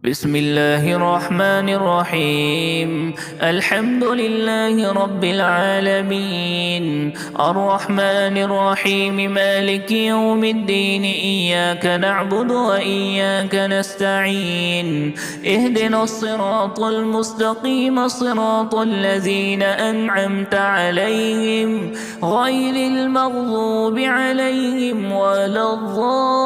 بسم الله الرحمن الرحيم. الحمد لله رب العالمين، الرحمن الرحيم، مالك يوم الدين. إياك نعبد وإياك نستعين. اهدنا الصراط المستقيم، صراط الذين أنعمت عليهم غير المغضوب عليهم ولا الضالين.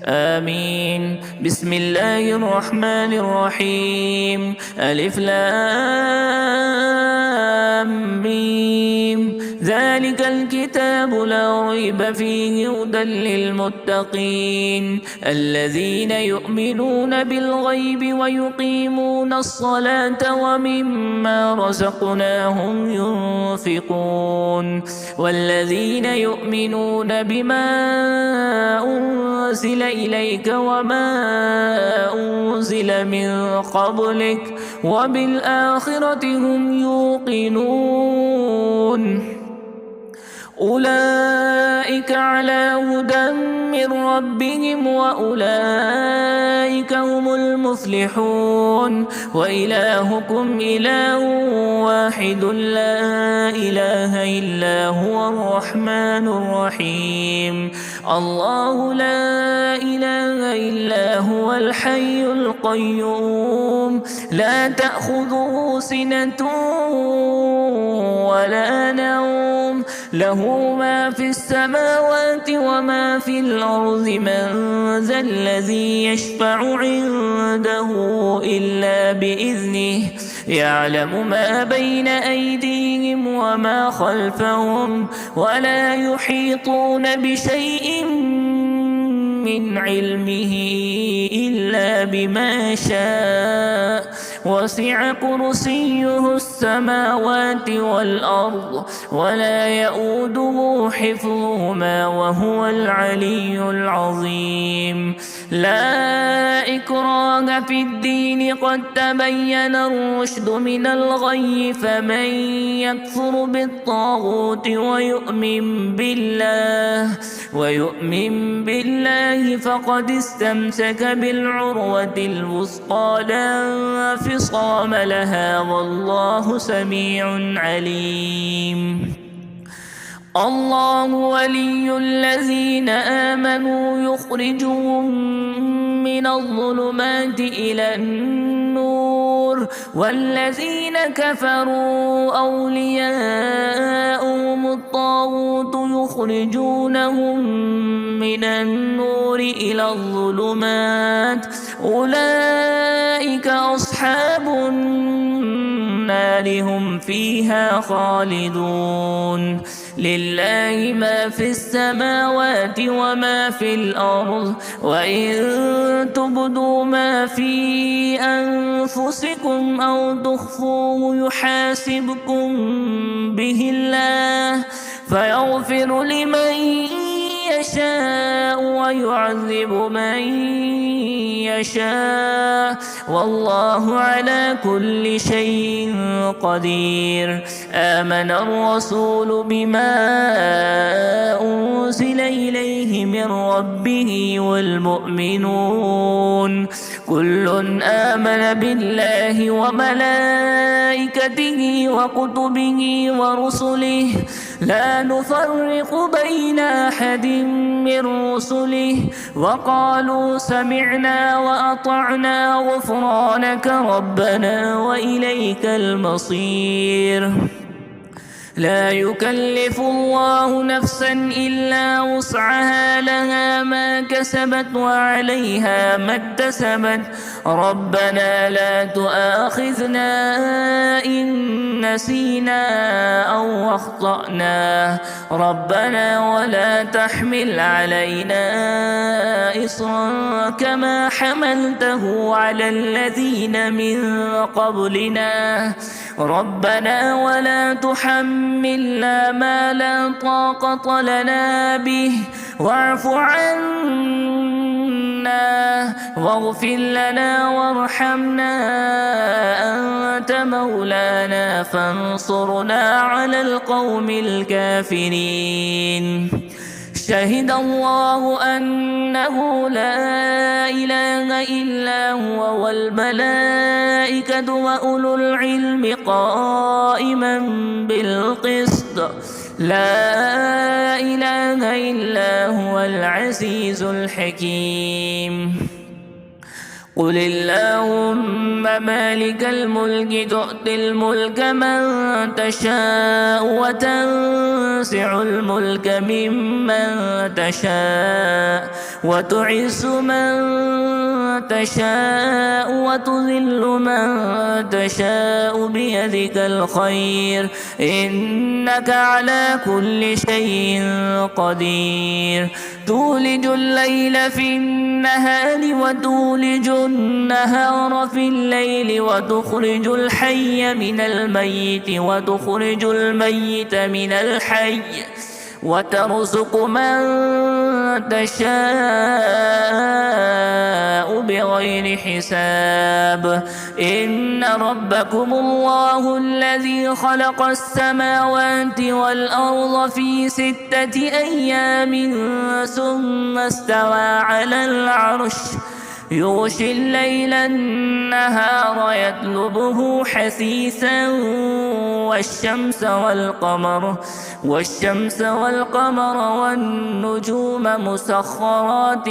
آمين. بسم الله الرحمن الرحيم. ألف لام ميم. ذلك الكتاب لا ريب فيه هدى للمتقين الذين يؤمنون بالغيب ويقيمون الصلاة ومما رزقناهم ينفقون والذين يؤمنون بما أنزل إليك وما أنزل من قبلك وبالآخرة هم يوقنون. أولئك على هدى من ربهم وأولئك هم المفلحون. وإلهكم إله واحد لا إله إلا هو الرحمن الرحيم. الله لا إله إلا هو الحي القيوم لا تأخذه سنة ولا نوم له ما في السماوات وما في الأرض. من ذا الذي يشفع عنده إلا بإذنه يعلم ما بين أيديهم وما خلفهم ولا يحيطون بشيء من علمه إلا بما شاء. وسع كرسيه السماوات والأرض ولا يؤوده حفظهما وهو العلي العظيم. لا إكراه في الدين قد تبين الرشد من الغي. فمن يكفر بالطاغوت ويؤمن بالله فقد استمسك بالعروة الوثقى لا انفصام لها والله سميع عليم. الله ولي الذين آمنوا يخرجهم من الظلمات إلى النور والذين كفروا أولياؤهم الطاغوت يخرجونهم من النور إلى الظلمات. أولئك أصحاب النار هم فيها خالدون. لله ما في السماوات وما في الأرض وإن تبدوا ما في أنفسكم أو تخفوه يحاسبكم به الله فيغفر لمن يشاء ويعذب من يشاء والله على كل شيء قدير. آمن الرسول بما أنزل إليه من ربه والمؤمنون كل آمن بالله وملائكته وكتبه ورسله لا نفرق بين أحد من رسله وقالوا سمعنا وأطعنا غفرانك ربنا وإليك المصير. لا يكلف الله نفسا إلا وسعها لها ما كسبت وعليها ما اكتسبت. ربنا لا تؤاخذنا إن نسينا أو أخطأنا ربنا ولا تحمل علينا إصرا كما حملته على الذين من قبلنا ربنا ولا تحملنا ما لا طاقة لنا به واعف عنا واغفر لنا وارحمنا أنت مولانا فانصرنا على القوم الكافرين. شهد الله أنه لا إله إلا هو والملائكة وأولو العلم قائما بالقسط لا إله إلا هو العزيز الحكيم. قل اللهم مالك الملك تؤتي الملك من تشاء وتنزع الملك ممن تشاء وتعز من تشاء وتذل من تشاء بيدك الخير إنك على كل شيء قدير. تولج الليل في النهار وتولج النهار في الليل وتخرج الحي من الميت وتخرج الميت من الحي وترزق من تشاء بغير حساب. إن ربكم الله الذي خلق السماوات والأرض في 6 أيام ثم استوى على العرش يغشي الليل النهار يطلبه حثيثا والشمس والقمر والنجوم مسخرات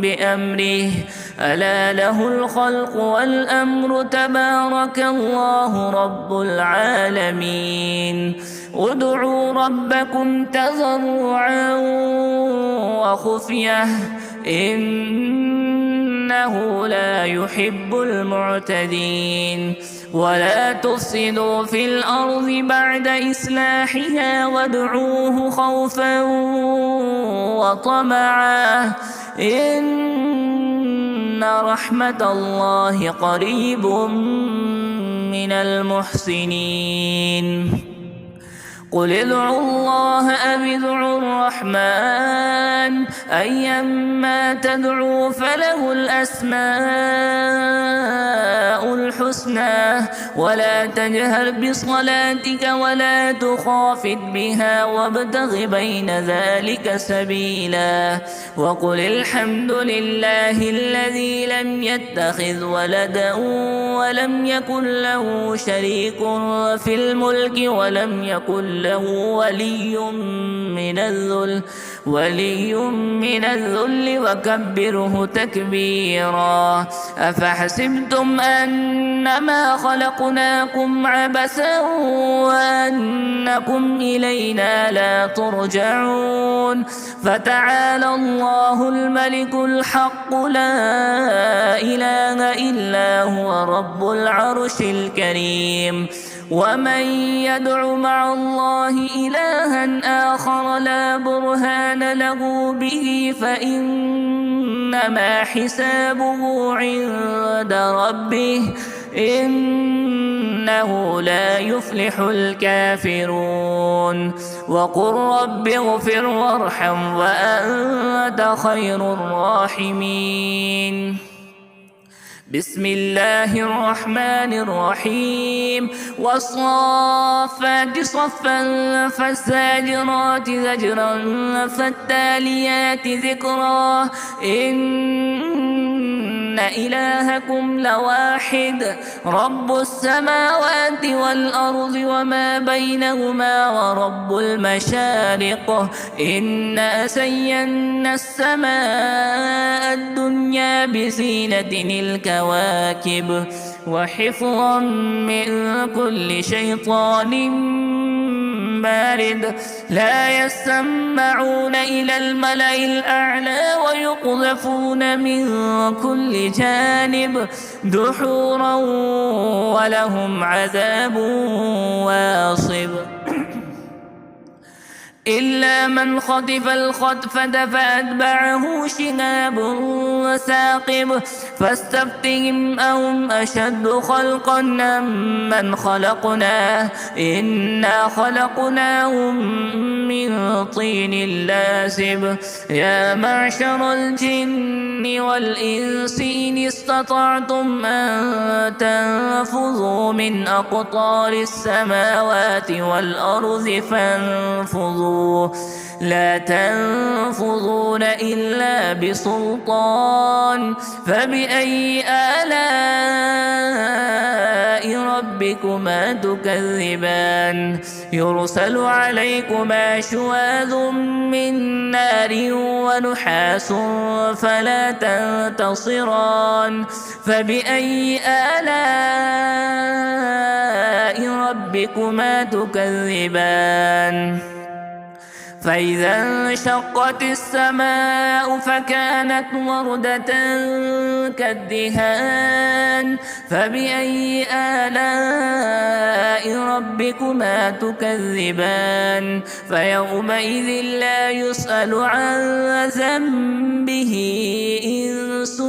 بأمره ألا له الخلق والأمر تبارك الله رب العالمين. ادعوا ربكم تضرعا وخفية إنه لا يحب المعتدين. ولا تفسدوا في الأرض بعد إصلاحها وادعوه خوفا وطمعا إن رحمة الله قريب من المحسنين. قل ادعوا الله أو ادعوا الرحمن أيما تدعوا فله الأسماء الحسنى ولا تجهر بصلاتك ولا تخافت بها وابتغ بين ذلك سبيلا. وقل الحمد لله الذي لم يتخذ ولدا ولم يكن له شريك في الملك ولم يكن له ولي من الذل وكبره تكبيرا. أفحسبتم أنما خلقناكم عبثا وأنكم إلينا لا ترجعون. فتعالى الله الملك الحق لا إله إلا هو رب العرش الكريم. ومن يدع مع الله إلها آخر لا برهان له به فإنما حسابه عند ربه إنه لا يفلح الكافرون. وقل رب اغفر وارحم وأنت خير الراحمين. بسم الله الرحمن الرحيم. والصافات صفا فالزاجرات زجرا فالتاليات ذكرا إن إلهكم لواحد رب السماوات والأرض وما بينهما ورب المشارق إنا زينا السماء الدنيا بزينة الكواكب وحفظا من كل شيطان مارد لا يسمعون إلى الملأ الأعلى ويقذفون من كل جانب دحورا ولهم عذاب واصب. إلا من خطف الخطفة فأتبعه شهاب ثاقب فاستفتهم أهم أشد خلقا أم من خلقنا إنا خلقناهم من طين لازب. يا معشر الجن والإنس إن استطعتم أن تنفذوا من أقطار السماوات والأرض فانفذوا لا تنفذون إلا بسلطان فبأي آلاء ربكما تكذبان يرسل عليكما شواذ من نار ونحاس فلا تنتصران فبأي آلاء ربكما تكذبان فإذا انشقت السماء فكانت وردة كالدهان فبأي آلاء ربكما تكذبان فيومئذ لا يسأل عن ذنبه إنس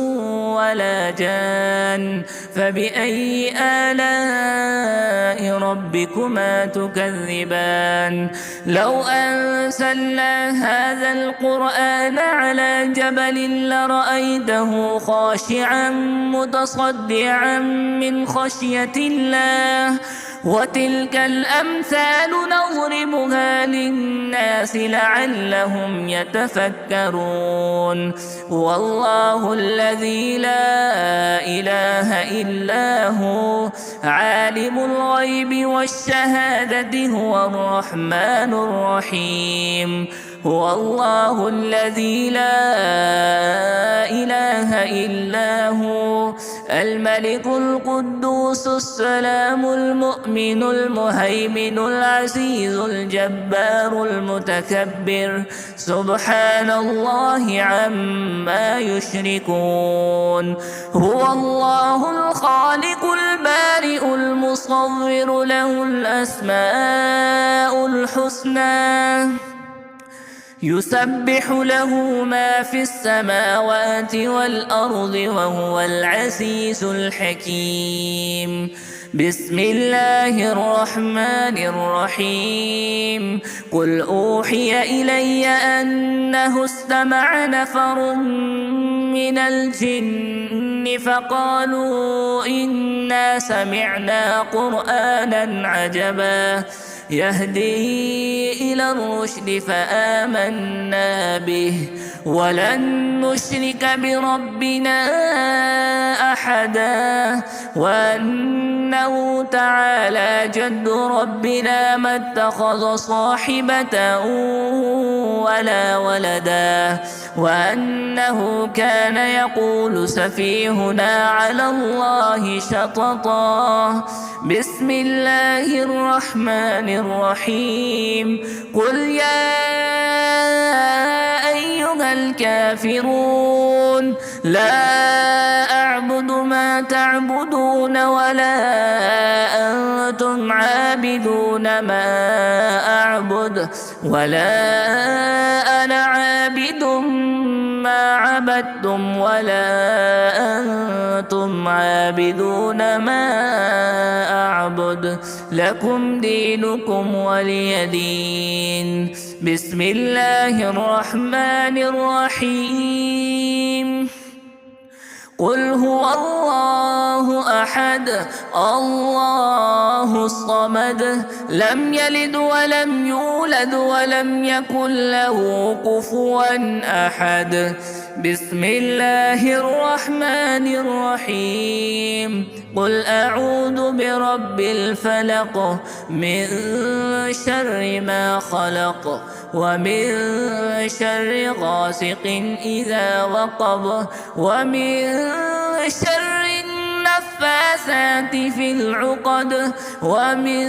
ولا جان فبأي آلاء ربكما تكذبان لو أنزلنا هذا القرآن على جبل لرأيته خاشعا متصدعا من خشية الله وتلك الأمثال نضربها للناس لعلهم يتفكرون هو الله الذي لا إله إلا هو عالم الغيب والشهادة هو الرحمن الرحيم هو الله الذي لا إله إلا هو الملك القدوس السلام المؤمن المهيمن العزيز الجبار المتكبر سبحان الله عما يشركون هو الله الخالق البارئ المصور له الأسماء الحسنى يسبح له ما في السماوات والأرض وهو العزيز الحكيم بسم الله الرحمن الرحيم قل أوحي إلي أنه استمع نفر من الجن فقالوا إنا سمعنا قرآنا عجبا يهدي إلى الرشد فآمنا به ولن نشرك بربنا أحدا وأنه تعالى جد ربنا ما اتخذ صاحبة ولا ولدا وأنه كان يقول سفيهنا على الله شططا بسم الله الرحمن الرحيم قل يا أيها الكافرون لا أعبد ما تعبدون ولا أنتم عابدون ما أعبد ولا أنا عابد ما عبدتم ولا أنتم عابدون ما أعبد لكم دينكم ولي دين بسم الله الرحمن الرحيم قل هو الله أحد الله الصمد لم يلد ولم يولد ولم يكن له كفوا أحد بسم الله الرحمن الرحيم قل أعوذ برب الفلق من شر ما خلق ومن شر غاسق إذا وقب ومن شر النفاثات في العقد ومن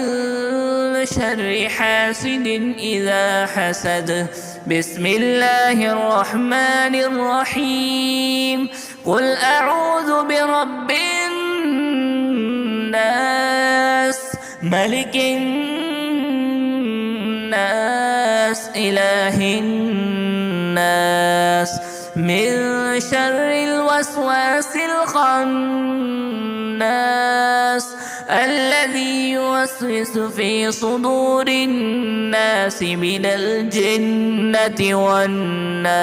شر حاسد إذا حسد بسم الله الرحمن الرحيم قل أعوذ برب الناس ملك الناس إله الناس من شر الوسواس الخناس الذي يوسوس في صدور الناس من الجنة والناس.